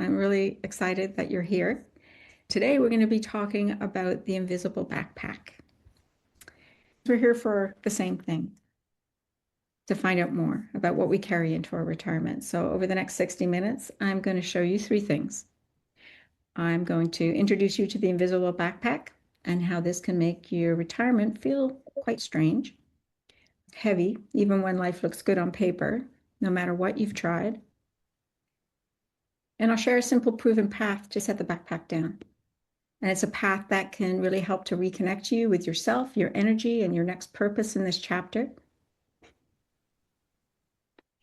I'm really excited that you're here. Today, we're going to be talking about the invisible backpack. We're here for the same thing, to find out more about what we carry into our retirement. So over the next 60 minutes, I'm going to show you three things. I'm going to introduce you to the invisible backpack and how this can make your retirement feel quite strange, heavy, even when life looks good on paper, no matter what you've tried. And I'll share a simple proven path to set the backpack down. And it's a path that can really help to reconnect you with yourself, your energy, and your next purpose in this chapter.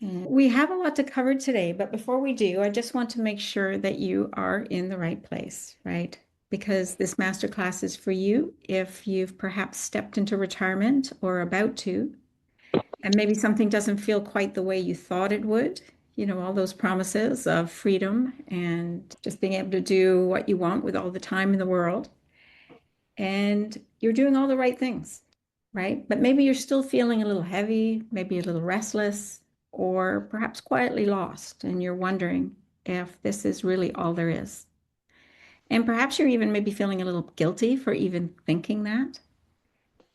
And we have a lot to cover today, but before we do, I just want to make sure that you are in the right place, right? Because this masterclass is for you if you've perhaps stepped into retirement or about to, and maybe something doesn't feel quite the way you thought it would. You know, all those promises of freedom and just being able to do what you want with all the time in the world. And you're doing all the right things, right? But maybe you're still feeling a little heavy, maybe a little restless, or perhaps quietly lost, and you're wondering if this is really all there is. And perhaps you're even maybe feeling a little guilty for even thinking that.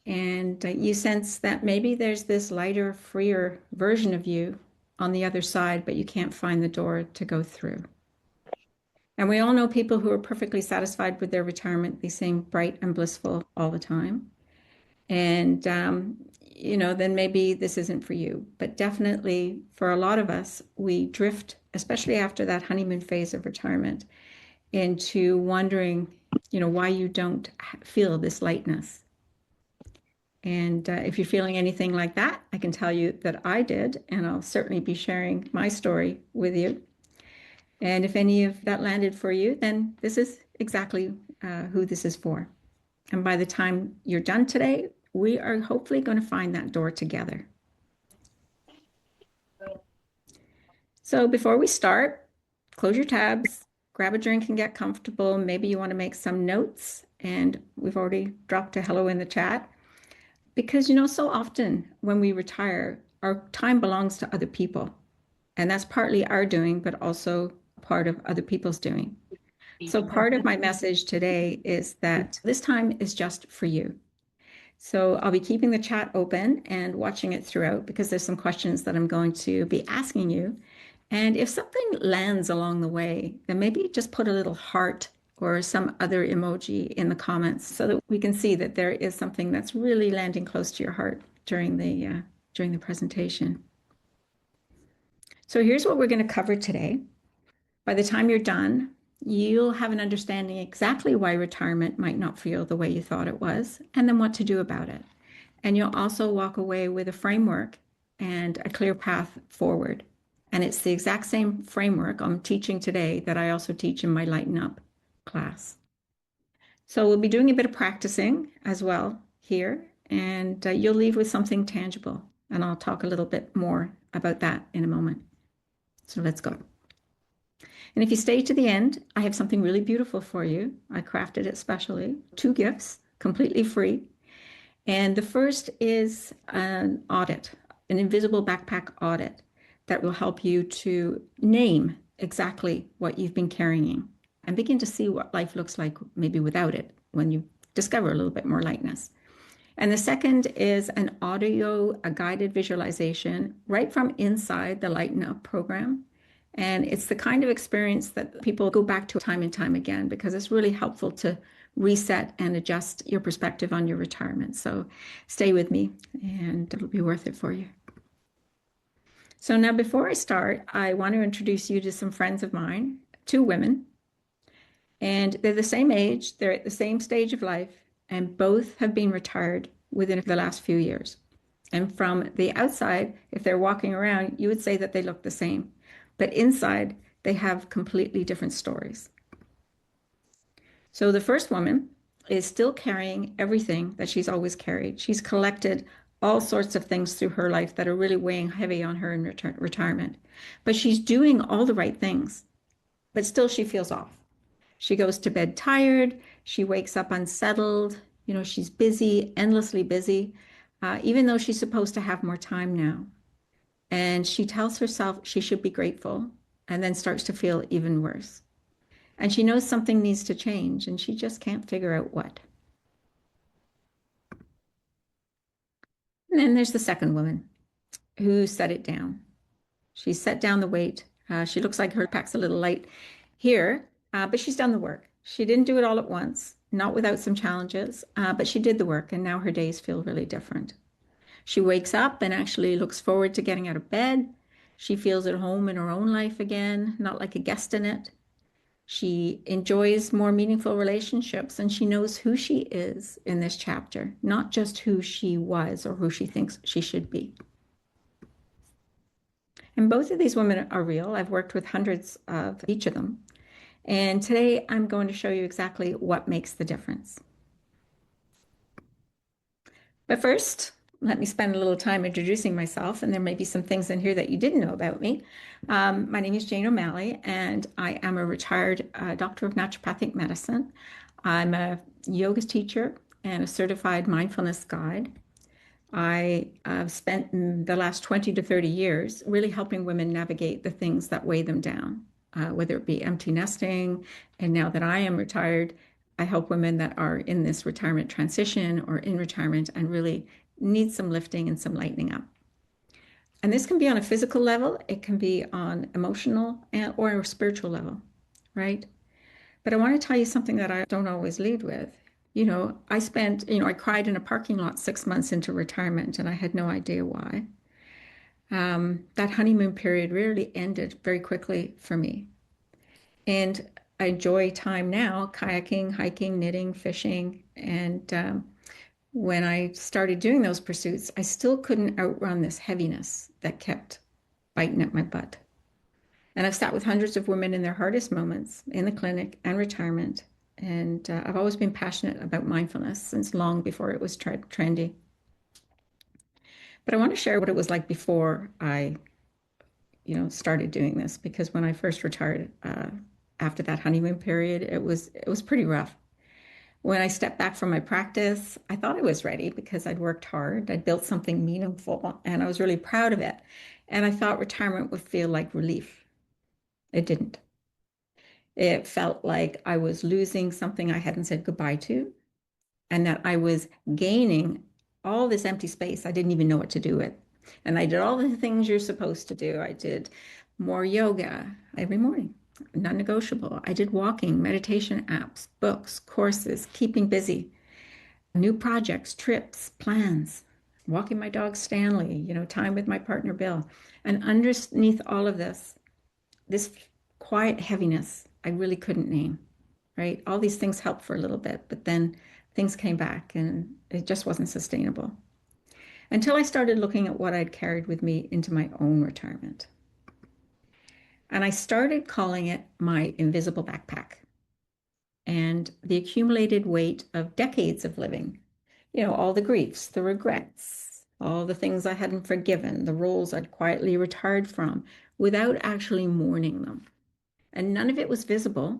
And you sense that maybe there's this lighter, freer version of you on the other side, but you can't find the door to go through. And we all know people who are perfectly satisfied with their retirement. They seem bright and blissful all the time. And, then maybe this isn't for you. But definitely for a lot of us, we drift, especially after that honeymoon phase of retirement, into wondering, why you don't feel this lightness. And if you're feeling anything like that, I can tell you that I did, and I'll certainly be sharing my story with you. And if any of that landed for you, then this is exactly who this is for. And by the time you're done today, we are hopefully going to find that door together. So before we start, close your tabs, grab a drink and get comfortable. Maybe you want to make some notes, and we've already dropped a hello in the chat. Because, so often when we retire, our time belongs to other people. And that's partly our doing, but also part of other people's doing. So part of my message today is that this time is just for you. So I'll be keeping the chat open and watching it throughout because there's some questions that I'm going to be asking you. And if something lands along the way, then maybe just put a little heart or some other emoji in the comments so that we can see that there is something that's really landing close to your heart during the presentation. So here's what we're going to cover today. By the time you're done, you'll have an understanding exactly why retirement might not feel the way you thought it was, and then what to do about it. And you'll also walk away with a framework and a clear path forward. And it's the exact same framework I'm teaching today that I also teach in my LightenUP class. So we'll be doing a bit of practicing as well here, and you'll leave with something tangible. And I'll talk a little bit more about that in a moment. So let's go. And if you stay to the end, I have something really beautiful for you. I crafted it specially. 2 gifts, completely free. And the first is an audit, an invisible backpack audit that will help you to name exactly what you've been carrying and begin to see what life looks like maybe without it when you discover a little bit more lightness. And the second is an audio, a guided visualization right from inside the LightenUP program. And it's the kind of experience that people go back to time and time again because it's really helpful to reset and adjust your perspective on your retirement. So stay with me and it'll be worth it for you. So now before I start, I want to introduce you to some friends of mine, 2 women. And they're the same age, they're at the same stage of life, and both have been retired within the last few years. And from the outside, if they're walking around, you would say that they look the same. But inside, they have completely different stories. So the first woman is still carrying everything that she's always carried. She's collected all sorts of things through her life that are really weighing heavy on her in retirement. But she's doing all the right things, but still she feels off. She goes to bed tired. She wakes up unsettled. She's busy, endlessly busy, even though she's supposed to have more time now. And she tells herself she should be grateful and then starts to feel even worse. And she knows something needs to change, and she just can't figure out what. And then there's the second woman who set it down. She set down the weight. She looks like her pack's a little light here, but she's done the work. She didn't do it all at once, not without some challenges, but she did the work, and now her days feel really different. She wakes up and actually looks forward to getting out of bed. She feels at home in her own life again, not like a guest in it. She enjoys more meaningful relationships, and she knows who she is in this chapter, not just who she was or who she thinks she should be. And both of these women are real. I've worked with hundreds of each of them. And today I'm going to show you exactly what makes the difference. But first, let me spend a little time introducing myself, and there may be some things in here that you didn't know about me. My name is Jane O'Malley, and I am a retired doctor of naturopathic medicine. I'm a yoga teacher and a certified mindfulness guide. I have spent the last 20 to 30 years really helping women navigate the things that weigh them down, whether it be empty nesting. And now that I am retired, I help women that are in this retirement transition or in retirement and really need some lifting and some lightening up. And this can be on a physical level, it can be on emotional or a spiritual level, right? But I want to tell you something that I don't always lead with. I cried in a parking lot 6 months into retirement, and I had no idea why. That honeymoon period really ended very quickly for me. And I enjoy time now, kayaking, hiking, knitting, fishing. And when I started doing those pursuits, I still couldn't outrun this heaviness that kept biting at my butt. And I've sat with hundreds of women in their hardest moments in the clinic and retirement. And I've always been passionate about mindfulness since long before it was trendy. But I want to share what it was like before I, started doing this, because when I first retired, after that honeymoon period, it was pretty rough. When I stepped back from my practice, I thought I was ready because I'd worked hard, I'd built something meaningful, and I was really proud of it. And I thought retirement would feel like relief. It didn't. It felt like I was losing something I hadn't said goodbye to, and that I was gaining all this empty space I didn't even know what to do with. And I did all the things you're supposed to do. I did more yoga every morning, non-negotiable. I did walking, meditation apps, books, courses, keeping busy, new projects, trips, plans, walking my dog Stanley, time with my partner Bill. And underneath all of this quiet heaviness I really couldn't name, right? All these things helped for a little bit, but then things came back and it just wasn't sustainable until I started looking at what I'd carried with me into my own retirement. And I started calling it my invisible backpack and the accumulated weight of decades of living, all the griefs, the regrets, all the things I hadn't forgiven, the roles I'd quietly retired from without actually mourning them. And none of it was visible,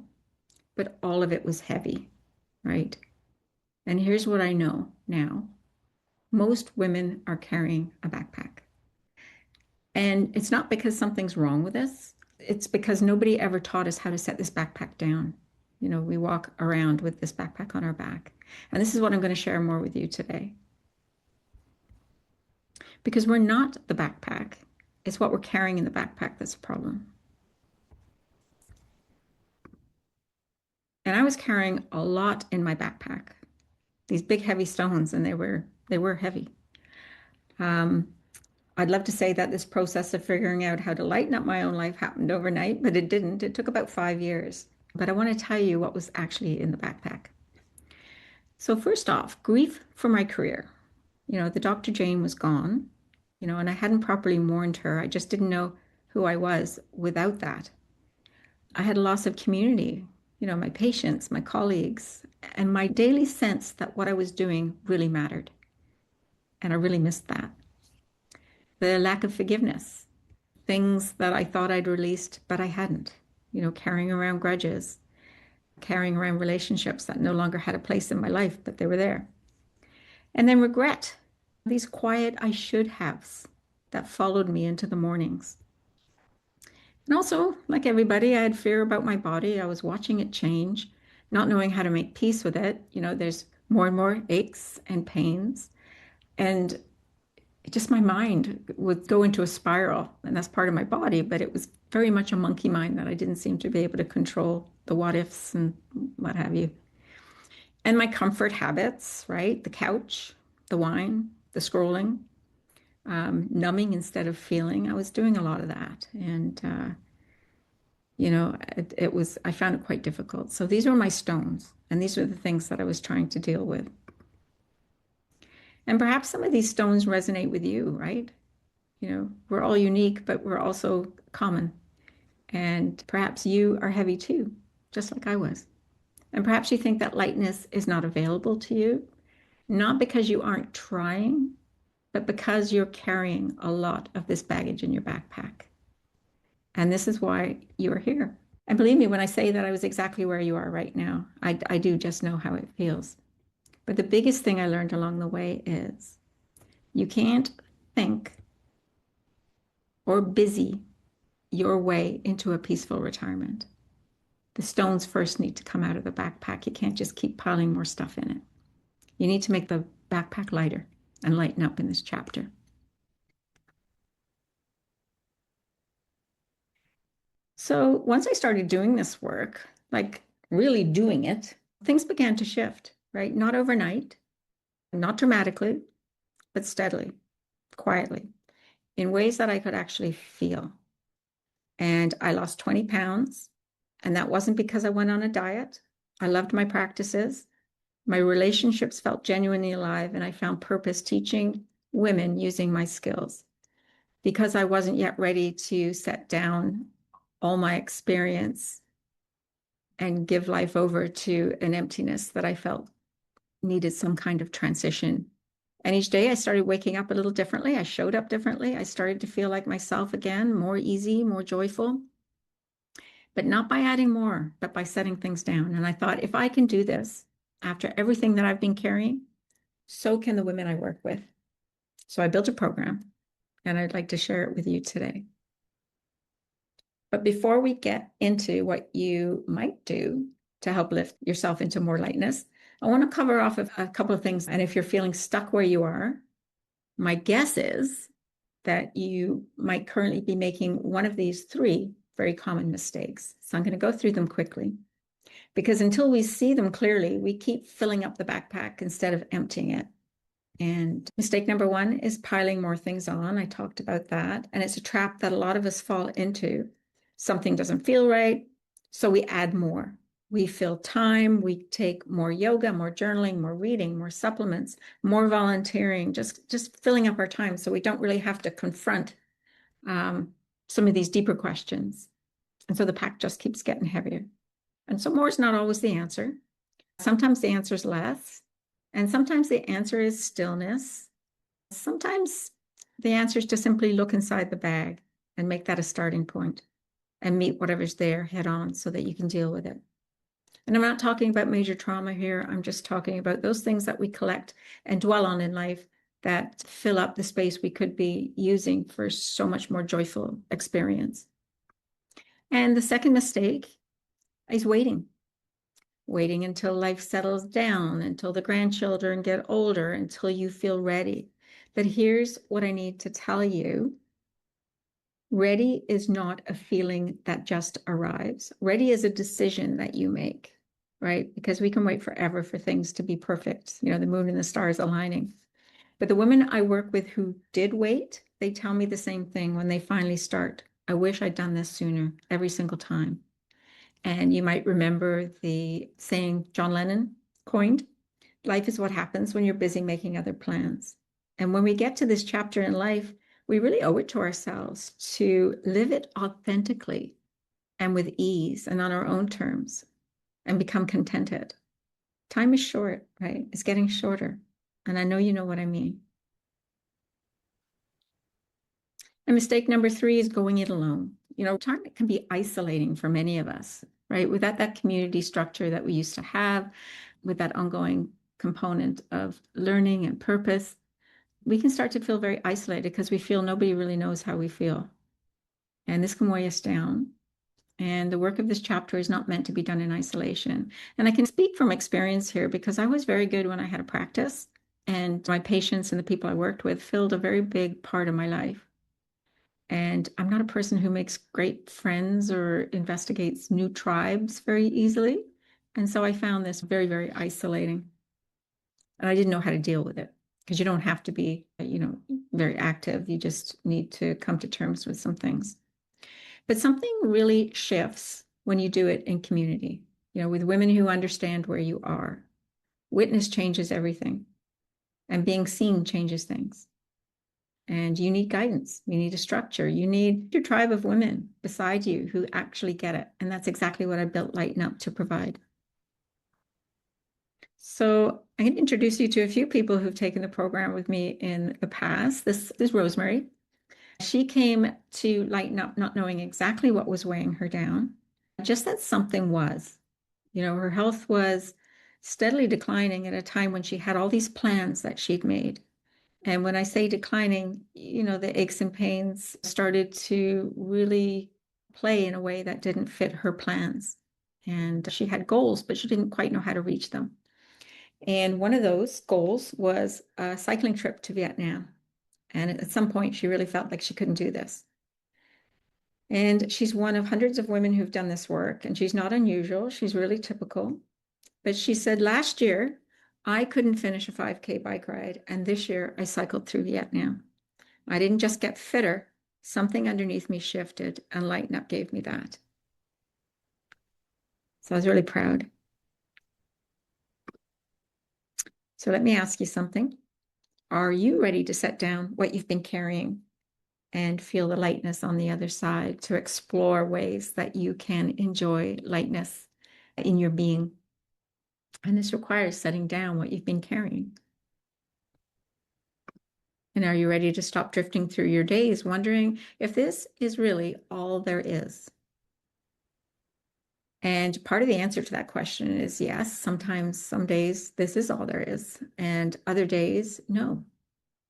but all of it was heavy, right? And here's what I know now. Most women are carrying a backpack. And it's not because something's wrong with us. It's because nobody ever taught us how to set this backpack down. We walk around with this backpack on our back. And this is what I'm going to share more with you today. Because we're not the backpack. It's what we're carrying in the backpack that's a problem. And I was carrying a lot in my backpack, these big heavy stones, and they were heavy. I'd love to say that this process of figuring out how to lighten up my own life happened overnight, but it didn't. It took about 5 years. But I want to tell you what was actually in the backpack. So first off, grief for my career. The Dr. Jane was gone, and I hadn't properly mourned her. I just didn't know who I was without that. I had a loss of community, my patients, my colleagues, and my daily sense that what I was doing really mattered. And I really missed that. The lack of forgiveness, things that I thought I'd released, but I hadn't, carrying around grudges, carrying around relationships that no longer had a place in my life, but they were there. And then regret, these quiet I should haves that followed me into the mornings. And also, like everybody, I had fear about my body. I was watching it change, not knowing how to make peace with it. There's more and more aches and pains. And just my mind would go into a spiral. And that's part of my body, but it was very much a monkey mind that I didn't seem to be able to control the what ifs and what have you. And my comfort habits, right? The couch, the wine, the scrolling, numbing instead of feeling. I was doing a lot of that. And, I found it quite difficult. So these were my stones, and these were the things that I was trying to deal with. And perhaps some of these stones resonate with you, right? We're all unique, but we're also common. And perhaps you are heavy too, just like I was. And perhaps you think that lightness is not available to you, not because you aren't trying, but because you're carrying a lot of this baggage in your backpack. And this is why you are here. And believe me, when I say that I was exactly where you are right now, I do just know how it feels. But the biggest thing I learned along the way is you can't think or busy your way into a peaceful retirement. The stones first need to come out of the backpack. You can't just keep piling more stuff in it. You need to make the backpack lighter and lighten up in this chapter. So once I started doing this work, like really doing it, things began to shift, right? Not overnight, not dramatically, but steadily, quietly, in ways that I could actually feel. And I lost 20 pounds. And that wasn't because I went on a diet. I loved my practices. My relationships felt genuinely alive, and I found purpose teaching women using my skills because I wasn't yet ready to set down all my experience and give life over to an emptiness that I felt needed some kind of transition. And each day I started waking up a little differently. I showed up differently. I started to feel like myself again, more easy, more joyful, but not by adding more, but by setting things down. And I thought, if I can do this after everything that I've been carrying, so can the women I work with. So I built a program, and I'd like to share it with you today. But before we get into what you might do to help lift yourself into more lightness, I want to cover off a couple of things. And if you're feeling stuck where you are, my guess is that you might currently be making one of these three very common mistakes. So I'm going to go through them quickly because until we see them clearly, we keep filling up the backpack instead of emptying it. And mistake number one is piling more things on. I talked about that. And it's a trap that a lot of us fall into. Something doesn't feel right, so we add more. We fill time, we take more yoga, more journaling, more reading, more supplements, more volunteering, just filling up our time so we don't really have to confront some of these deeper questions. And so the pack just keeps getting heavier. And so more is not always the answer. Sometimes the answer is less. And sometimes the answer is stillness. Sometimes the answer is to simply look inside the bag and make that a starting point and meet whatever's there head on so that you can deal with it. And I'm not talking about major trauma here. I'm just talking about those things that we collect and dwell on in life that fill up the space we could be using for so much more joyful experience. And the second mistake is waiting until life settles down, until the grandchildren get older, until you feel ready. But here's what I need to tell you. Ready is not a feeling that just arrives. Ready is a decision that you make, right? Because we can wait forever for things to be perfect, the moon and the stars aligning. But the women I work with who did wait, they tell me the same thing when they finally start. I wish I'd done this sooner, every single time. And you might remember the saying John Lennon coined, life is what happens when you're busy making other plans. And when we get to this chapter in life, we really owe it to ourselves to live it authentically and with ease and on our own terms and become contented. Time is short, right? It's getting shorter. And I know you know what I mean. And mistake number three is going it alone. Time can be isolating for many of us, right? Without that community structure that we used to have, with that ongoing component of learning and purpose, we can start to feel very isolated because we feel nobody really knows how we feel. and this can weigh us down. And the work of this chapter is not meant to be done in isolation. And I can speak from experience here because I was very good when I had a practice, and my patients and the people I worked with filled a very big part of my life. And I'm not a person who makes great friends or investigates new tribes very easily. And so I found this very, very isolating. And I didn't know how to deal with it because you don't have to be, very active. You just need to come to terms with some things. But something really shifts when you do it in community, with women who understand where you are. Witness changes everything, and being seen changes things. And you need guidance. You need a structure. You need your tribe of women beside you who actually get it. And that's exactly what I built LightenUP to provide. So I'm going to introduce you to a few people who've taken the program with me in the past. This is Rosemary. She came to LightenUP not knowing exactly what was weighing her down, just that something was. Her health was steadily declining at a time when she had all these plans that she'd made. And when I say declining, the aches and pains started to really play in a way that didn't fit her plans. And she had goals, but she didn't quite know how to reach them. And one of those goals was a cycling trip to Vietnam. And at some point, she really felt like she couldn't do this. And she's one of hundreds of women who've done this work. And she's not unusual. She's really typical. But she said, last year, I couldn't finish a 5K bike ride. And this year, I cycled through Vietnam. I didn't just get fitter. Something underneath me shifted, and LightenUP gave me that. So I was really proud. So let me ask you something. Are you ready to set down what you've been carrying and feel the lightness on the other side, to explore ways that you can enjoy lightness in your being? And this requires setting down what you've been carrying. And are you ready to stop drifting through your days, wondering if this is really all there is? And part of the answer to that question is yes. Sometimes, some days, this is all there is. And other days, no.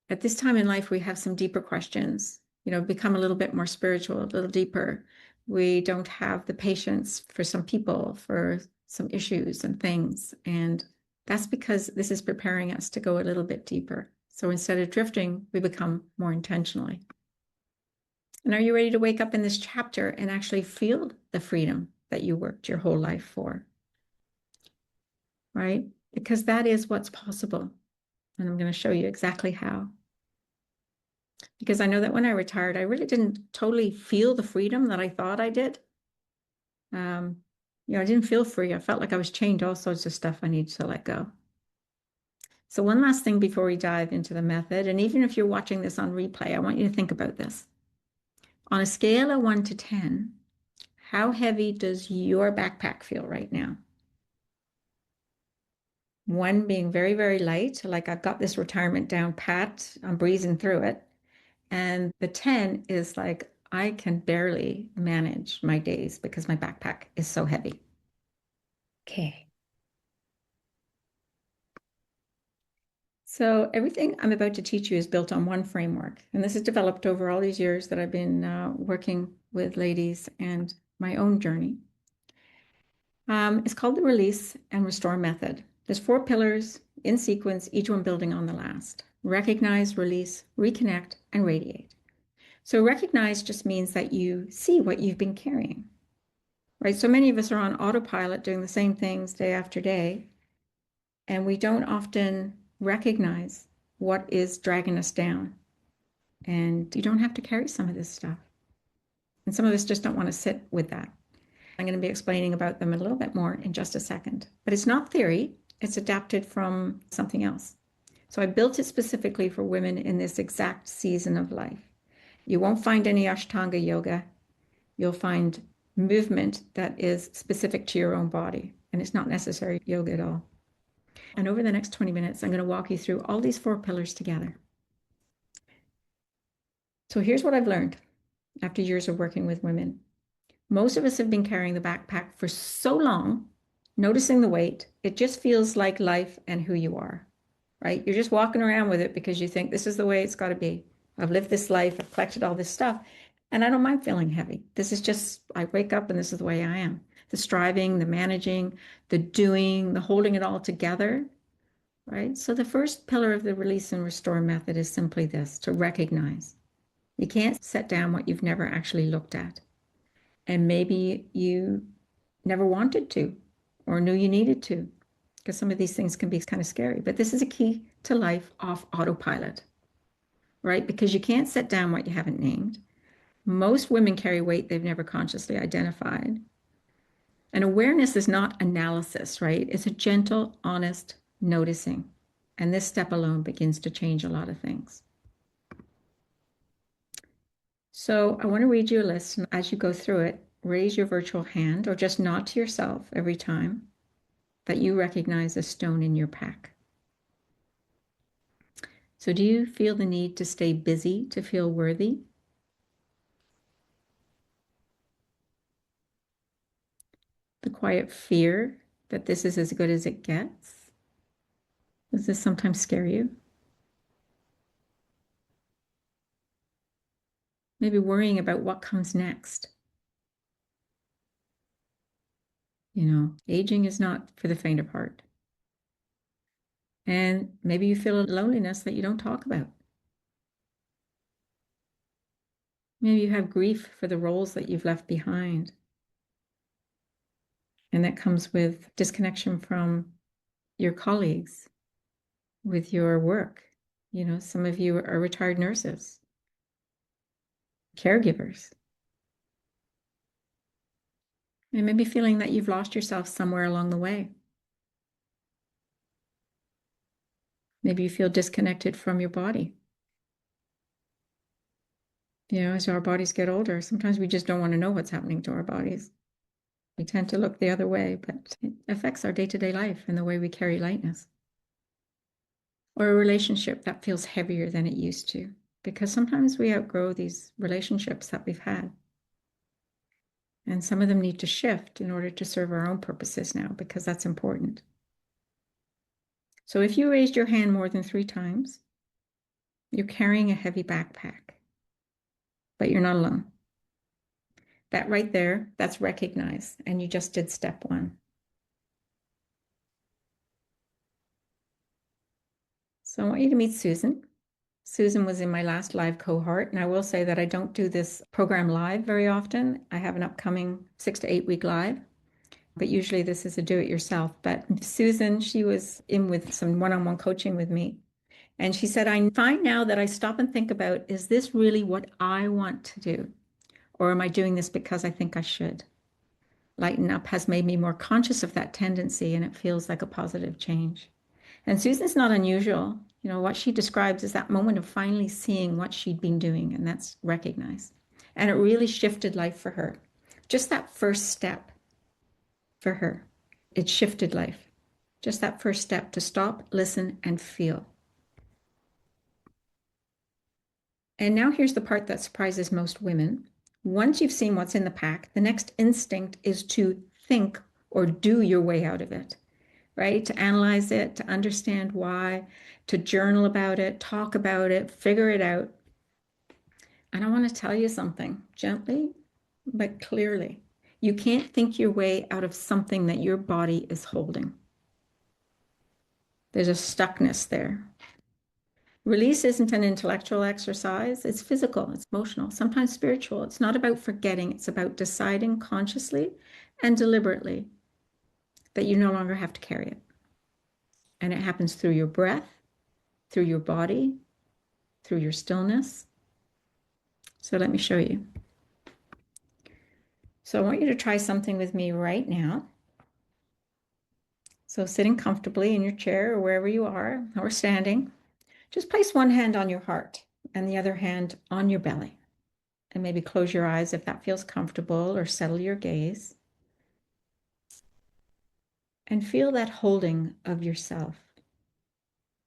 At this time in life, we have some deeper questions, become a little bit more spiritual, a little deeper. We don't have the patience for some people, for some issues and things. And that's because this is preparing us to go a little bit deeper. So instead of drifting, we become more intentionally. And are you ready to wake up in this chapter and actually feel the freedom that you worked your whole life for? Right? Because that is what's possible. And I'm going to show you exactly how. Because I know that when I retired, I really didn't totally feel the freedom that I thought I did. I didn't feel free. I felt like I was chained to all sorts of stuff I needed to let go. So one last thing before we dive into the method, and even if you're watching this on replay, I want you to think about this. On a scale of 1 to 10, how heavy does your backpack feel right now? 1 being very, very light, like I've got this retirement down pat, I'm breezing through it. And the 10 is like, I can barely manage my days because my backpack is so heavy. Okay. So everything I'm about to teach you is built on one framework. And this is developed over all these years that I've been working with ladies and my own journey. It's called the Release and Restore Method. There's 4 pillars in sequence, each one building on the last. Recognize, release, reconnect, and radiate. So recognize just means that you see what you've been carrying, right? So many of us are on autopilot doing the same things day after day, and we don't often recognize what is dragging us down. And you don't have to carry some of this stuff. And some of us just don't want to sit with that. I'm going to be explaining about them a little bit more in just a second. But it's not theory, it's adapted from something else. So I built it specifically for women in this exact season of life. You won't find any Ashtanga yoga. You'll find movement that is specific to your own body, and it's not necessary yoga at all. And over the next 20 minutes, I'm going to walk you through all these 4 pillars together. So here's what I've learned after years of working with women. Most of us have been carrying the backpack for so long, noticing the weight, it just feels like life and who you are, right? You're just walking around with it because you think this is the way it's got to be. I've lived this life, I've collected all this stuff. And I don't mind feeling heavy. This is just, I wake up and this is the way I am. The striving, the managing, the doing, the holding it all together, right? So the first pillar of the release and restore method is simply this, to recognize. You can't set down what you've never actually looked at. And maybe you never wanted to or knew you needed to, because some of these things can be kind of scary. But this is a key to life off autopilot, right? Because you can't set down what you haven't named. Most women carry weight they've never consciously identified. And awareness is not analysis, right? It's a gentle, honest noticing. And this step alone begins to change a lot of things. So I want to read you a list. And as you go through it, raise your virtual hand or just nod to yourself every time that you recognize a stone in your pack. So do you feel the need to stay busy to feel worthy? The quiet fear that this is as good as it gets? Does this sometimes scare you? Maybe worrying about what comes next. Aging is not for the faint of heart. And maybe you feel a loneliness that you don't talk about. Maybe you have grief for the roles that you've left behind. And that comes with disconnection from your colleagues, with your work. Some of you are retired nurses, caregivers. And maybe feeling that you've lost yourself somewhere along the way. Maybe you feel disconnected from your body. As our bodies get older, sometimes we just don't want to know what's happening to our bodies. We tend to look the other way, but it affects our day-to-day life and the way we carry lightness. Or a relationship that feels heavier than it used to, because sometimes we outgrow these relationships that we've had. And some of them need to shift in order to serve our own purposes now, because that's important. So if you raised your hand more than 3 times, you're carrying a heavy backpack, but you're not alone. That right there, that's recognized, and you just did step 1. So I want you to meet Susan. Susan was in my last live cohort, and I will say that I don't do this program live very often. I have an upcoming 6 to 8 week live, but usually this is a do-it-yourself. But Susan, she was in with some one-on-one coaching with me, and she said, I find now that I stop and think about, is this really what I want to do? Or am I doing this because I think I should? Lighten Up has made me more conscious of that tendency, and it feels like a positive change. And Susan's not unusual. What she describes is that moment of finally seeing what she'd been doing, and that's recognized. And it really shifted life for her. Just that first step for her, it shifted life. Just that first step to stop, listen, and feel. And now here's the part that surprises most women. Once you've seen what's in the pack, the next instinct is to think or do your way out of it, right? To analyze it, to understand why, to journal about it, talk about it, figure it out. And I want to tell you something gently, but clearly. You can't think your way out of something that your body is holding. There's a stuckness there. Release isn't an intellectual exercise. It's physical, it's emotional, sometimes spiritual. It's not about forgetting. It's about deciding consciously and deliberately that you no longer have to carry it. And it happens through your breath, through your body, through your stillness. So let me show you. So I want you to try something with me right now. So sitting comfortably in your chair or wherever you are, or standing, just place one hand on your heart and the other hand on your belly. And maybe close your eyes if that feels comfortable, or settle your gaze. And feel that holding of yourself.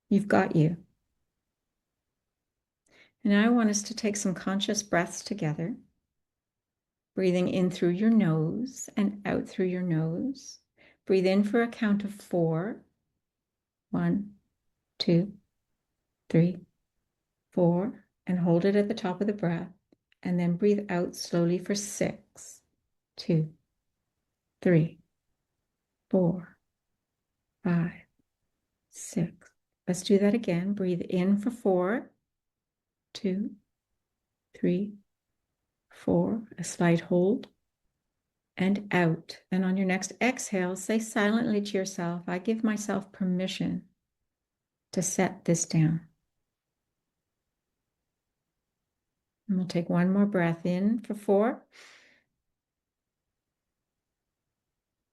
You've got you. And now I want us to take some conscious breaths together. Breathing in through your nose and out through your nose. Breathe in for a count of 4. 1, 2, 3, 4. And hold it at the top of the breath. and then breathe out slowly for 6, 2, 3, 4, 5, 6. Let's do that again. Breathe in for 4, 2, 3, 4, a slight hold, and out. And on your next exhale, say silently to yourself, I give myself permission to set this down. And we'll take one more breath in for 4,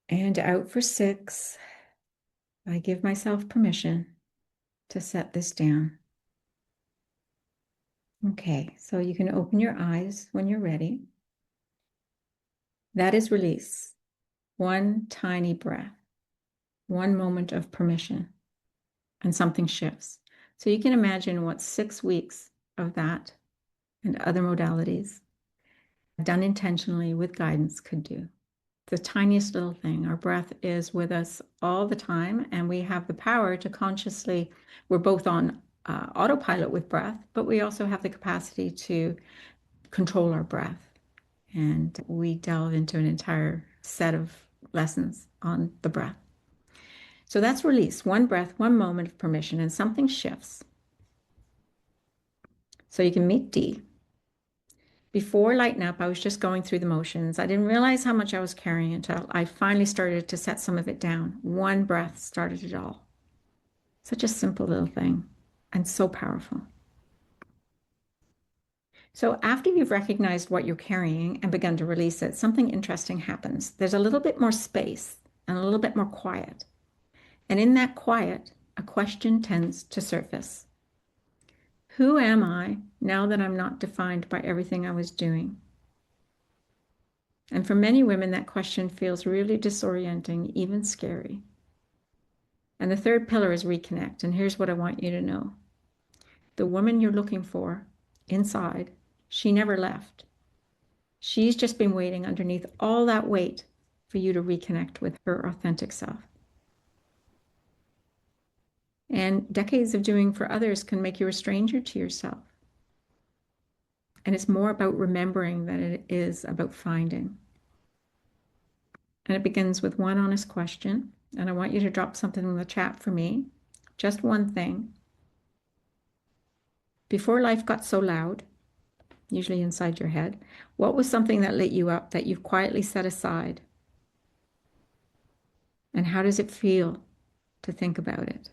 and out for 6. I give myself permission to set this down. Okay, so you can open your eyes when you're ready. That is release. One tiny breath, one moment of permission, and something shifts. So you can imagine what 6 weeks of that and other modalities done intentionally with guidance could do. The tiniest little thing. Our breath is with us all the time, and we have the power to consciously, we're both on autopilot with breath, but we also have the capacity to control our breath. And we delve into an entire set of lessons on the breath. So that's release. One breath, one moment of permission, and something shifts. So you can meet D. Before LightenUP, I was just going through the motions. I didn't realize how much I was carrying until I finally started to set some of it down. One breath started it all. Such a simple little thing, and so powerful. So after you've recognized what you're carrying and begun to release it, something interesting happens. There's a little bit more space and a little bit more quiet. And in that quiet, a question tends to surface. Who am I now that I'm not defined by everything I was doing? And for many women, that question feels really disorienting, even scary. And the third pillar is reconnect. And here's what I want you to know. The woman you're looking for inside, she never left. She's just been waiting underneath all that weight for you to reconnect with her authentic self. And decades of doing for others can make you a stranger to yourself. And it's more about remembering than it is about finding. And it begins with one honest question. And I want you to drop something in the chat for me. Just one thing. Before life got so loud, usually inside your head, what was something that lit you up that you've quietly set aside? And how does it feel to think about it?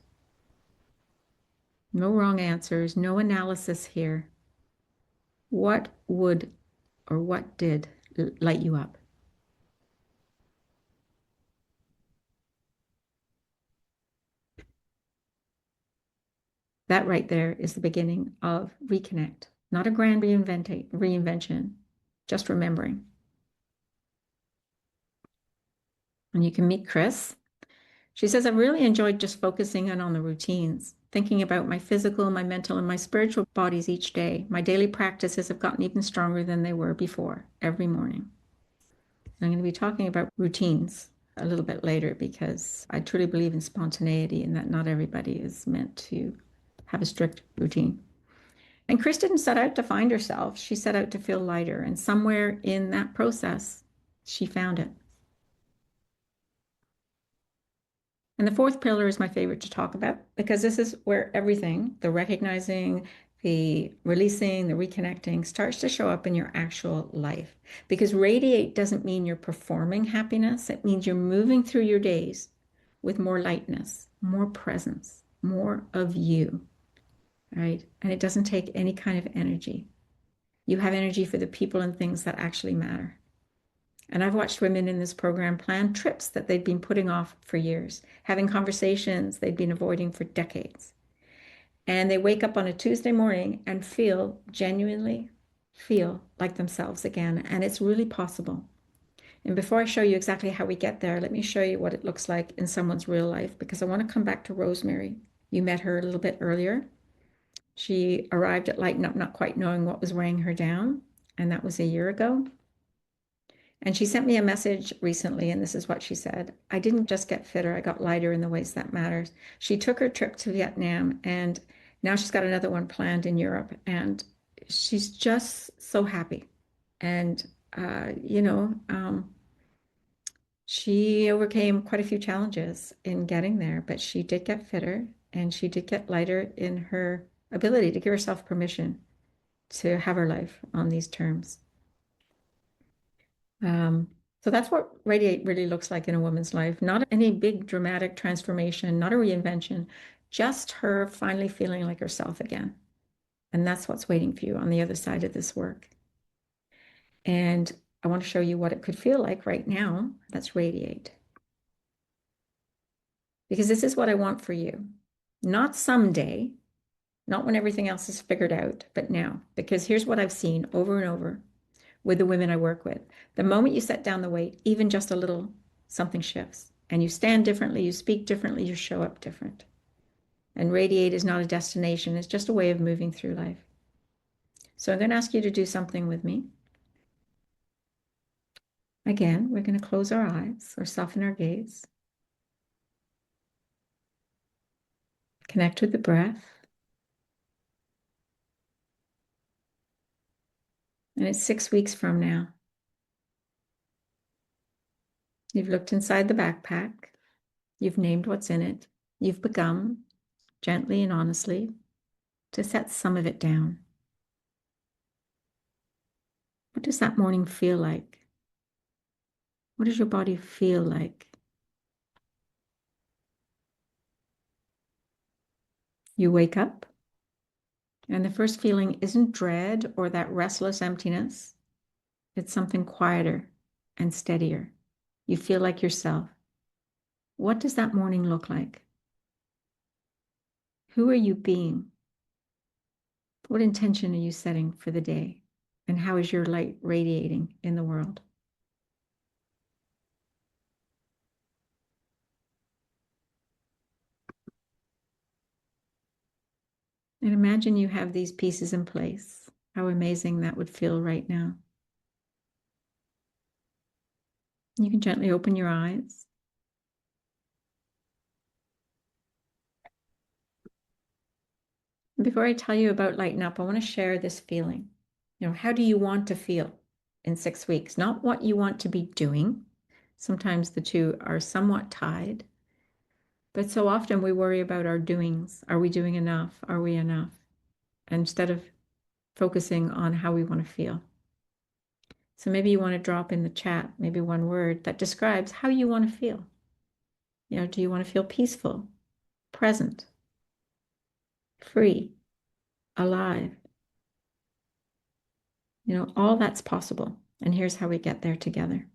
No wrong answers, no analysis here. What would or what did light you up? That right there is the beginning of reconnect, not a grand reinvention, just remembering. And you can meet Chris. She says, I've really enjoyed just focusing in on the routines, thinking about my physical, my mental, and my spiritual bodies each day. My daily practices have gotten even stronger than they were before, every morning. I'm going to be talking about routines a little bit later because I truly believe in spontaneity and that not everybody is meant to have a strict routine. And Chris didn't set out to find herself. She set out to feel lighter. And somewhere in that process, she found it. And the fourth pillar is my favorite to talk about because this is where everything, the recognizing, the releasing, the reconnecting starts to show up in your actual life. Because radiate doesn't mean you're performing happiness. It means you're moving through your days with more lightness, more presence, more of you, right? And it doesn't take any kind of energy. You have energy for the people and things that actually matter. And I've watched women in this program plan trips that they'd been putting off for years, having conversations they'd been avoiding for decades. And they wake up on a Tuesday morning and genuinely feel like themselves again. And it's really possible. And before I show you exactly how we get there, let me show you what it looks like in someone's real life, because I want to come back to Rosemary. You met her a little bit earlier. She arrived at LightenUP not quite knowing what was weighing her down, and that was a year ago. And she sent me a message recently, and this is what she said. I didn't just get fitter, I got lighter in the ways that matters. She took her trip to Vietnam, and now she's got another one planned in Europe. And she's just so happy. And, uh, you know, um, she overcame quite a few challenges in getting there, but she did get fitter and she did get lighter in her ability to give herself permission to have her life on these terms. Um, so that's what radiate really looks like in a woman's life. Not any big dramatic transformation, not a reinvention, just her finally feeling like herself again. And that's what's waiting for you on the other side of this work. And I want to show you what it could feel like right now. That's radiate. Because this is what I want for you. Not someday, not when everything else is figured out, but now. Because here's what I've seen over and over with the women I work with. The moment you set down the weight, even just a little, something shifts. And you stand differently, you speak differently, you show up different. And radiate is not a destination, it's just a way of moving through life. So I'm going to ask you to do something with me. Again, we're going to close our eyes or soften our gaze. Connect with the breath. And it's 6 weeks from now. You've looked inside the backpack. You've named what's in it. You've begun, gently and honestly, to set some of it down. What does that morning feel like? What does your body feel like? You wake up, and the first feeling isn't dread or that restless emptiness. It's something quieter and steadier. You feel like yourself. What does that morning look like? Who are you being? What intention are you setting for the day? And how is your light radiating in the world? And imagine you have these pieces in place. How amazing that would feel right now. You can gently open your eyes. Before I tell you about Lighten Up, I want to share this feeling. How do you want to feel in 6 weeks? Not what you want to be doing. Sometimes the two are somewhat tied, but so often we worry about our doings. Are we doing enough? Are we enough? Instead of focusing on how we want to feel. So maybe you want to drop in the chat, maybe one word that describes how you want to feel. Do you want to feel peaceful, present, free, alive? All that's possible. And here's how we get there together.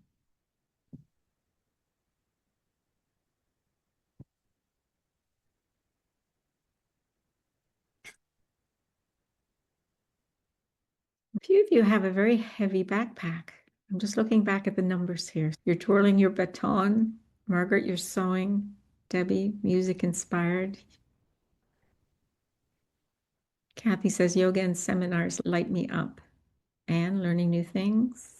A few of you have a very heavy backpack. I'm just looking back at the numbers here. You're twirling your baton. Margaret, you're sewing. Debbie, music inspired. Kathy says yoga and seminars light me up. Anne, learning new things.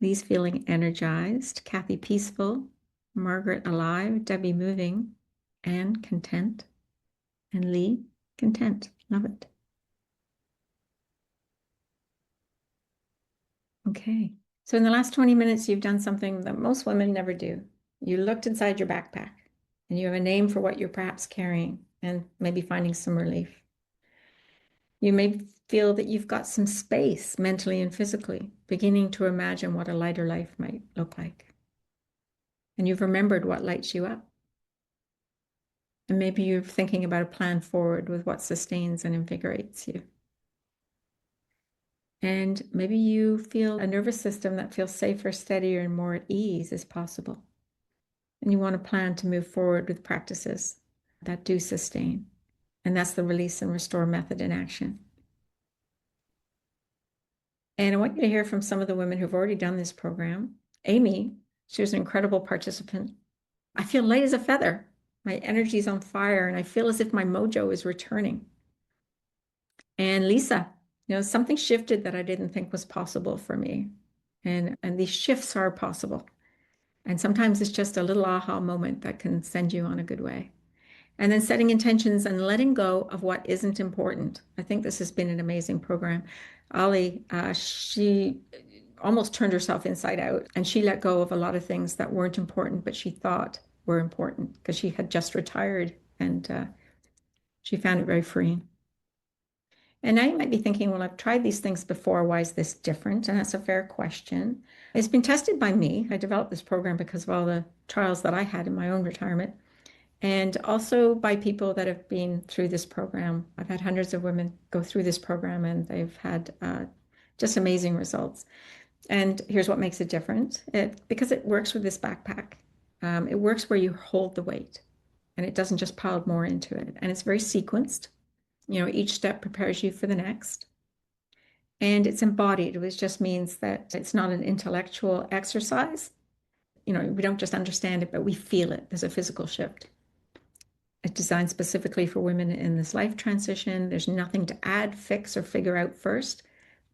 Lee's feeling energized. Kathy, peaceful. Margaret, alive. Debbie, moving. Anne, content. And Lee, content. Love it. Okay. So in the last 20 minutes, you've done something that most women never do. You looked inside your backpack and you have a name for what you're perhaps carrying and maybe finding some relief. You may feel that you've got some space mentally and physically, beginning to imagine what a lighter life might look like. And you've remembered what lights you up. And maybe you're thinking about a plan forward with what sustains and invigorates you. And maybe you feel a nervous system that feels safer, steadier, and more at ease is possible. And you want to plan to move forward with practices that do sustain. And that's the release and restore method in action. And I want you to hear from some of the women who've already done this program. Amy, she was an incredible participant. I feel light as a feather. My energy is on fire and I feel as if my mojo is returning. And Lisa, something shifted that I didn't think was possible for me. And these shifts are possible. And sometimes it's just a little aha moment that can send you on a good way. And then setting intentions and letting go of what isn't important. I think this has been an amazing program. Ollie, she almost turned herself inside out and she let go of a lot of things that weren't important, but she thought were important because she had just retired and she found it very freeing. And now you might be thinking, well, I've tried these things before. Why is this different? And that's a fair question. It's been tested by me. I developed this program because of all the trials that I had in my own retirement, and also by people that have been through this program. I've had hundreds of women go through this program, and they've had just amazing results. And here's what makes it different. Because it works with this backpack. It works where you hold the weight, and it doesn't just pile more into it. And it's very sequenced. Each step prepares you for the next. And it's embodied, which just means that it's not an intellectual exercise. We don't just understand it, but we feel it. There's a physical shift. It's designed specifically for women in this life transition. There's nothing to add, fix, or figure out first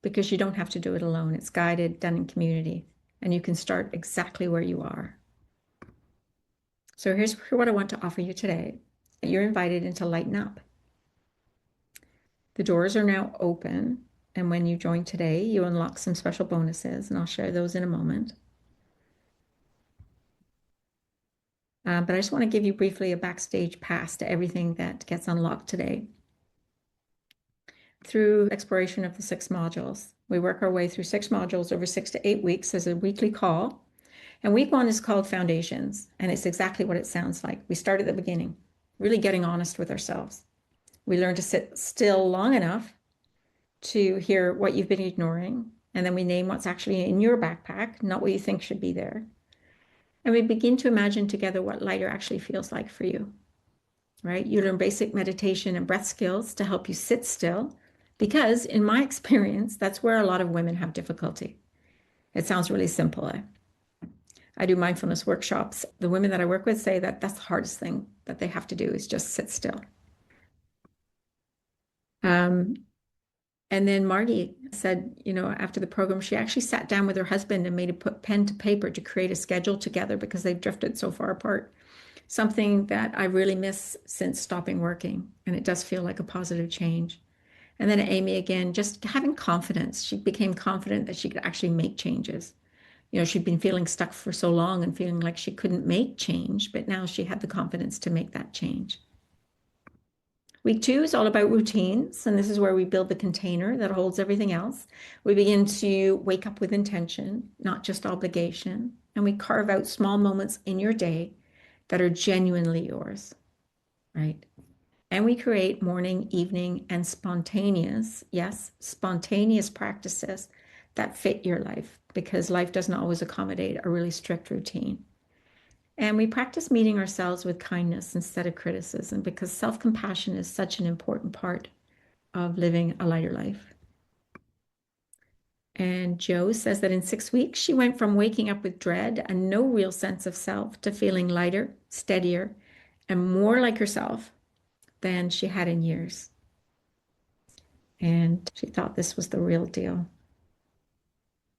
because you don't have to do it alone. It's guided, done in community, and you can start exactly where you are. So here's what I want to offer you today. You're invited into Lighten Up. The doors are now open, and when you join today, you unlock some special bonuses, and I'll share those in a moment. But I just want to give you briefly a backstage pass to everything that gets unlocked today. Through exploration of the 6 modules, we work our way through 6 modules over 6 to 8 weeks as a weekly call. And week 1 is called Foundations, and it's exactly what it sounds like. We start at the beginning, really getting honest with ourselves. We learn to sit still long enough to hear what you've been ignoring, and then we name what's actually in your backpack, not what you think should be there. And we begin to imagine together what lighter actually feels like for you, right? You learn basic meditation and breath skills to help you sit still, because in my experience, that's where a lot of women have difficulty. It sounds really simple. I do mindfulness workshops. The women that I work with say that that's the hardest thing that they have to do is just sit still. And then Marty said, after the program, she actually sat down with her husband and made a put pen to paper to create a schedule together because they've drifted so far apart. Something that I really miss since stopping working. And it does feel like a positive change. And then Amy, again, just having confidence. She became confident that she could actually make changes. She'd been feeling stuck for so long and feeling like she couldn't make change, but now she had the confidence to make that change. Week 2 is all about routines, and this is where we build the container that holds everything else. We begin to wake up with intention, not just obligation, and we carve out small moments in your day that are genuinely yours, right? And we create morning, evening, and spontaneous, yes, spontaneous practices that fit your life because life doesn't always accommodate a really strict routine. And we practice meeting ourselves with kindness instead of criticism because self-compassion is such an important part of living a lighter life. And Jo says that in 6 weeks, she went from waking up with dread and no real sense of self to feeling lighter, steadier, and more like herself than she had in years. And she thought this was the real deal.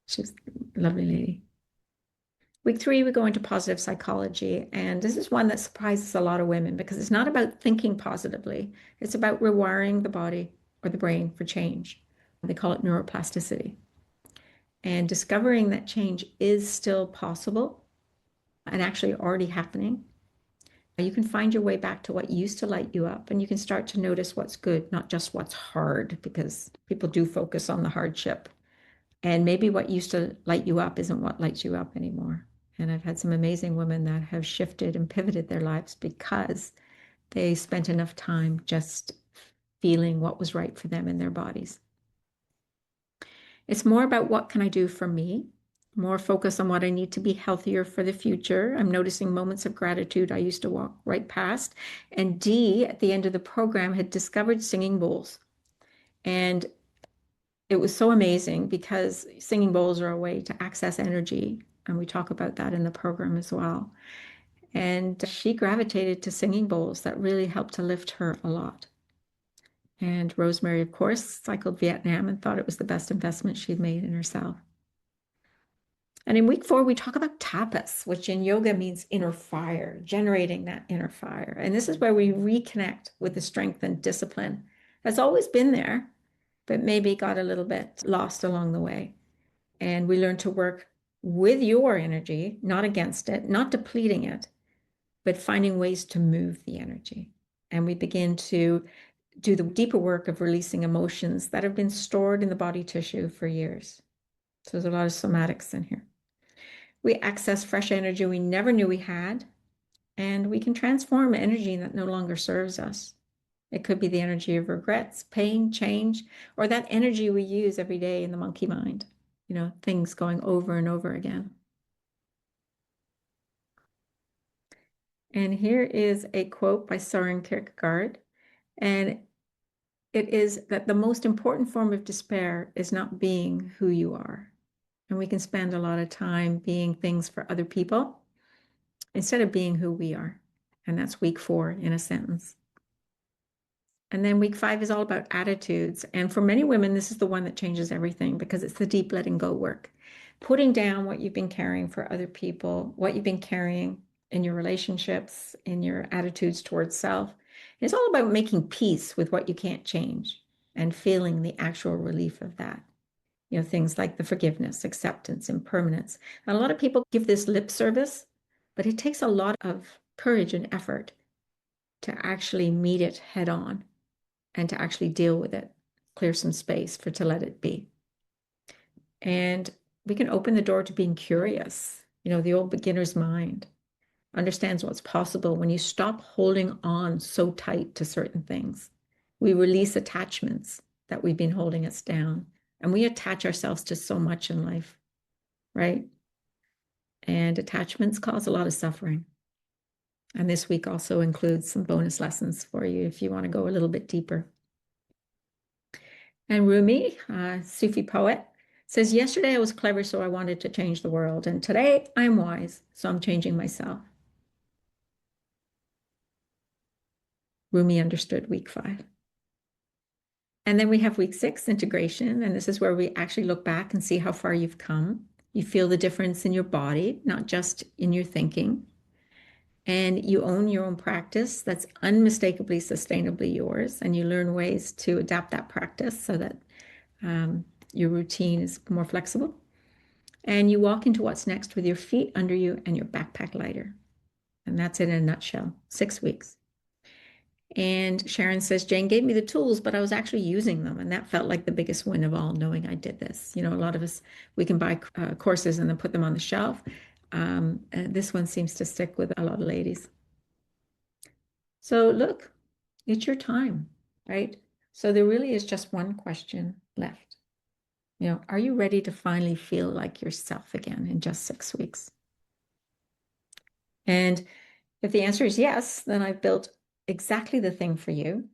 She's a lovely lady. Week 3, we go into positive psychology, and this is one that surprises a lot of women because it's not about thinking positively. It's about rewiring the body or the brain for change. They call it neuroplasticity. And discovering that change is still possible and actually already happening. You can find your way back to what used to light you up, and you can start to notice what's good, not just what's hard, because people do focus on the hardship. And maybe what used to light you up isn't what lights you up anymore. And I've had some amazing women that have shifted and pivoted their lives because they spent enough time just feeling what was right for them in their bodies. It's more about what can I do for me, more focus on what I need to be healthier for the future. I'm noticing moments of gratitude I used to walk right past. And Dee, at the end of the program, had discovered singing bowls. And it was so amazing because singing bowls are a way to access energy. And we talk about that in the program as well. And she gravitated to singing bowls that really helped to lift her a lot. And Rosemary, of course, cycled Vietnam and thought it was the best investment she'd made in herself. And in week 4, we talk about tapas, which in yoga means inner fire, generating that inner fire. And this is where we reconnect with the strength and discipline that's always been there, but maybe got a little bit lost along the way. And we learn to work with your energy, not against it, not depleting it, but finding ways to move the energy. And we begin to do the deeper work of releasing emotions that have been stored in the body tissue for years. So there's a lot of somatics in here. We access fresh energy we never knew we had, and we can transform energy that no longer serves us. It could be the energy of regrets, pain, change, or that energy we use every day in the monkey mind, things going over and over again. And here is a quote by Søren Kierkegaard, and it is that the most important form of despair is not being who you are. And we can spend a lot of time being things for other people instead of being who we are. And that's week 4 in a sentence. And then week 5 is all about attitudes. And for many women, this is the one that changes everything because it's the deep letting go work. Putting down what you've been carrying for other people, what you've been carrying in your relationships, in your attitudes towards self. It's all about making peace with what you can't change and feeling the actual relief of that. Things like the forgiveness, acceptance, impermanence. And a lot of people give this lip service, but it takes a lot of courage and effort to actually meet it head on and to actually deal with it, clear some space to let it be. And we can open the door to being curious. The old beginner's mind understands what's possible when you stop holding on so tight to certain things. We release attachments that we've been holding us down, and we attach ourselves to so much in life, right? And attachments cause a lot of suffering. And this week also includes some bonus lessons for you if you want to go a little bit deeper. And Rumi, Sufi poet, says, yesterday I was clever, so I wanted to change the world. And today I'm wise, so I'm changing myself. Rumi understood week 5. And then we have week 6, integration. And this is where we actually look back and see how far you've come. You feel the difference in your body, not just in your thinking. And you own your own practice that's unmistakably, sustainably yours. And you learn ways to adapt that practice so that your routine is more flexible. And you walk into what's next with your feet under you and your backpack lighter. And that's it in a nutshell, 6 weeks. And Sharon says, Jane gave me the tools, but I was actually using them. And that felt like the biggest win of all, knowing I did this. A lot of us, we can buy courses and then put them on the shelf. And this one seems to stick with a lot of ladies. So look, it's your time, right? So there really is just one question left. Are you ready to finally feel like yourself again in just 6 weeks? And if the answer is yes, then I've built exactly the thing for you.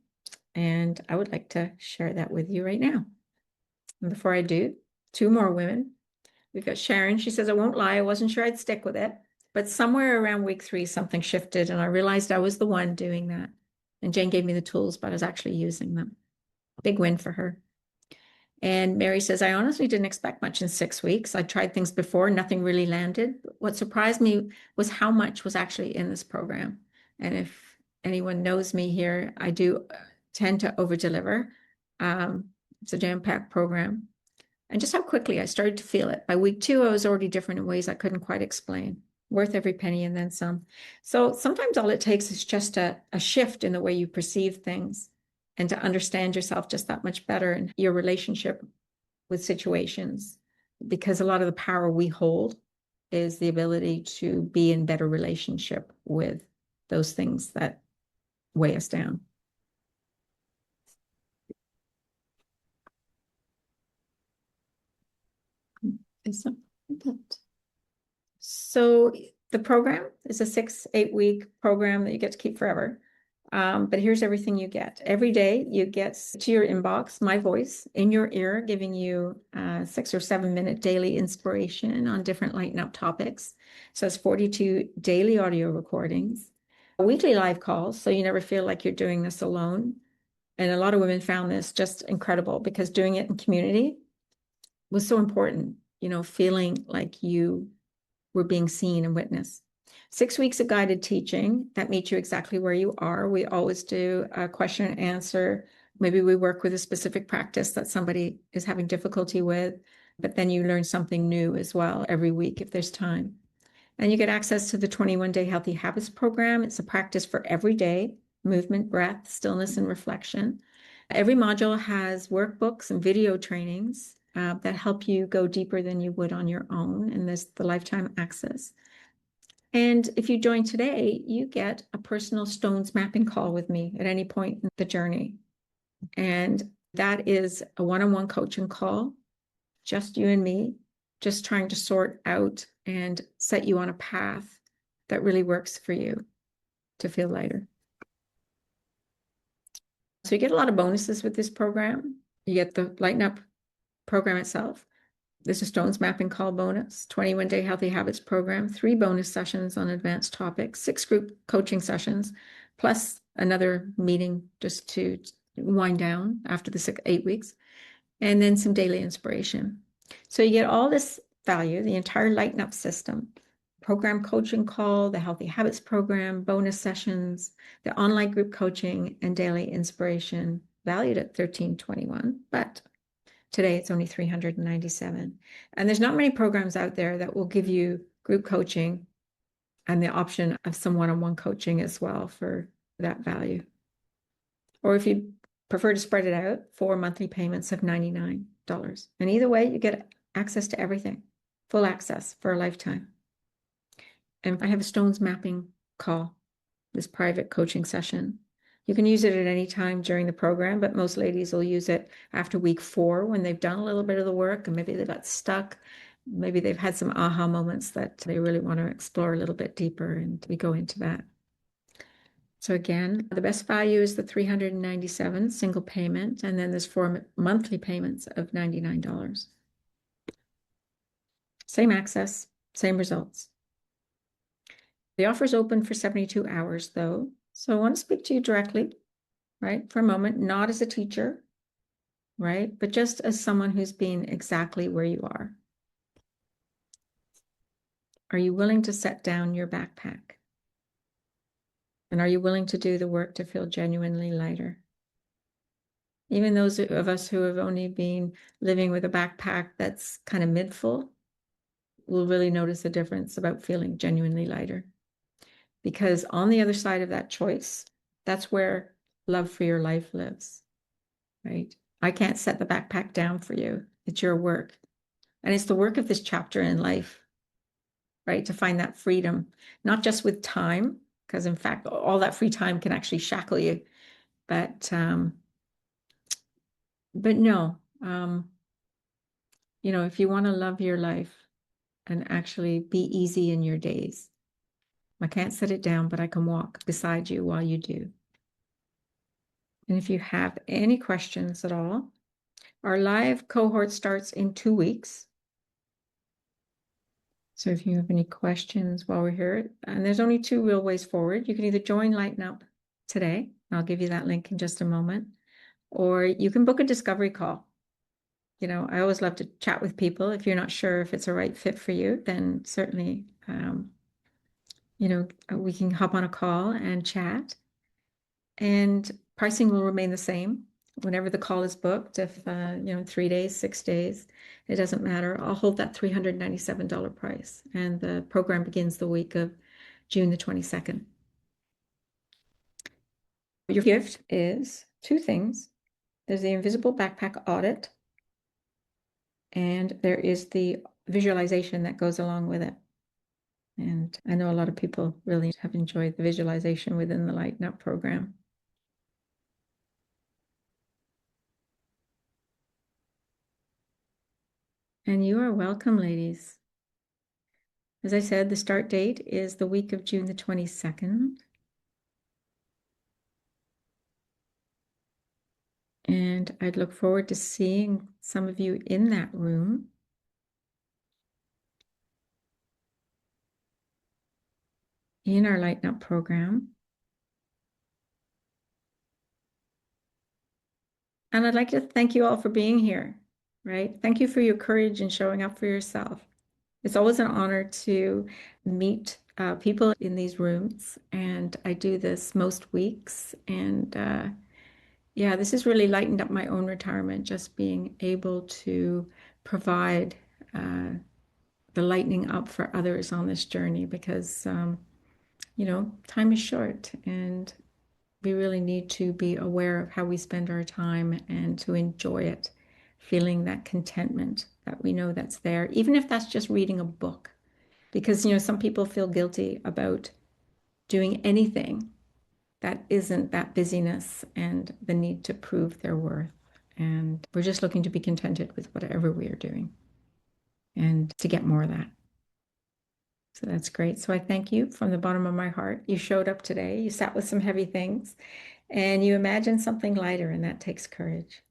And I would like to share that with you right now. And before I do, 2 more women. We've got Sharon. She says, I won't lie, I wasn't sure I'd stick with it. But somewhere around week 3, something shifted and I realized I was the one doing that. And Jane gave me the tools, but I was actually using them. Big win for her. And Mary says, I honestly didn't expect much in 6 weeks. I tried things before, nothing really landed. What surprised me was how much was actually in this program. And if anyone knows me here, I do tend to over-deliver. It's a jam-packed program. And just how quickly I started to feel it. By week 2, I was already different in ways I couldn't quite explain. Worth every penny and then some. So sometimes all it takes is just a shift in the way you perceive things and to understand yourself just that much better in your relationship with situations. Because a lot of the power we hold is the ability to be in better relationship with those things that weigh us down. So the program is a 6-8 week program that you get to keep forever. But here's everything you get. Every day you get to your inbox, my voice in your ear, giving you 6 or 7 minute daily inspiration on different LightenUP topics. So it's 42 daily audio recordings, weekly live calls. So you never feel like you're doing this alone. And a lot of women found this just incredible because doing it in community was so important. feeling like you were being seen and witnessed. 6 weeks of guided teaching that meets you exactly where you are. We always do a question and answer. Maybe we work with a specific practice that somebody is having difficulty with, but then you learn something new as well every week if there's time. And you get access to the 21-day Healthy Habits program. It's a practice for every day, movement, breath, stillness, and reflection. Every module has workbooks and video trainings that help you go deeper than you would on your own. And there's the lifetime access. And if you join today, you get a personal stones mapping call with me at any point in the journey. And that is a one-on-one coaching call, just you and me, just trying to sort out and set you on a path that really works for you to feel lighter. So you get a lot of bonuses with this program. You get the LightenUP program itself. There's a Stones Mapping Call bonus, 21-day Healthy Habits program, 3 bonus sessions on advanced topics, 6 group coaching sessions, plus another meeting just to wind down after the 8 weeks, and then some daily inspiration. So you get all this value, the entire LightenUP system, program coaching call, the Healthy Habits program, bonus sessions, the online group coaching, and daily inspiration, valued at $13.21, but today it's only $397. And there's not many programs out there that will give you group coaching and the option of some one-on-one coaching as well for that value. Or if you prefer to spread it out, 4 monthly payments of $99. And either way, you get access to everything, full access for a lifetime. And I have a Stones mapping call, this private coaching session. You can use it at any time during the program, but most ladies will use it after week 4 when they've done a little bit of the work and maybe they got stuck. Maybe they've had some aha moments that they really want to explore a little bit deeper, and we go into that. So again, the best value is the $397 single payment, and then there's 4 monthly payments of $99. Same access, same results. The offer is open for 72 hours though. So I want to speak to you directly, right, for a moment, not as a teacher, right, but just as someone who's been exactly where you are. Are you willing to set down your backpack? And are you willing to do the work to feel genuinely lighter? Even those of us who have only been living with a backpack that's kind of mid-full will really notice a difference about feeling genuinely lighter. Because on the other side of that choice, that's where love for your life lives, right? I can't set the backpack down for you. It's your work. And it's the work of this chapter in life, right? To find that freedom, not just with time, because in fact, all that free time can actually shackle you. But no, if you want to love your life and actually be easy in your days, I can't set it down, but I can walk beside you while you do. And if you have any questions at all, our live cohort starts in 2 weeks. So if you have any questions while we're here, and there's only 2 real ways forward. You can either join LightenUP today, I'll give you that link in just a moment, or you can book a discovery call. I always love to chat with people. If you're not sure if it's a right fit for you, then certainly, we can hop on a call and chat. And pricing will remain the same whenever the call is booked. If, 3 days, 6 days, it doesn't matter. I'll hold that $397 price. And the program begins the week of June the 22nd. Your gift is 2 things. There's the invisible backpack audit, and there is the visualization that goes along with it. And I know a lot of people really have enjoyed the visualization within the LightenUP program. And you are welcome, ladies. As I said, the start date is the week of June the 22nd. And I'd look forward to seeing some of you in that room. In our LightenUP program. And I'd like to thank you all for being here. right? Thank you for your courage and showing up for yourself. It's always an honor to meet people in these rooms, and I do this most weeks. And yeah, this has really lightened up my own retirement, just being able to provide uh, the lightening up for others on this journey because, time is short and we really need to be aware of how we spend our time and to enjoy it, feeling that contentment that we know that's there, even if that's just reading a book. Because, some people feel guilty about doing anything that isn't that busyness and the need to prove their worth. And we're just looking to be contented with whatever we are doing and to get more of that. So that's great. So I thank you from the bottom of my heart. You showed up today, you sat with some heavy things, and you imagined something lighter, and that takes courage.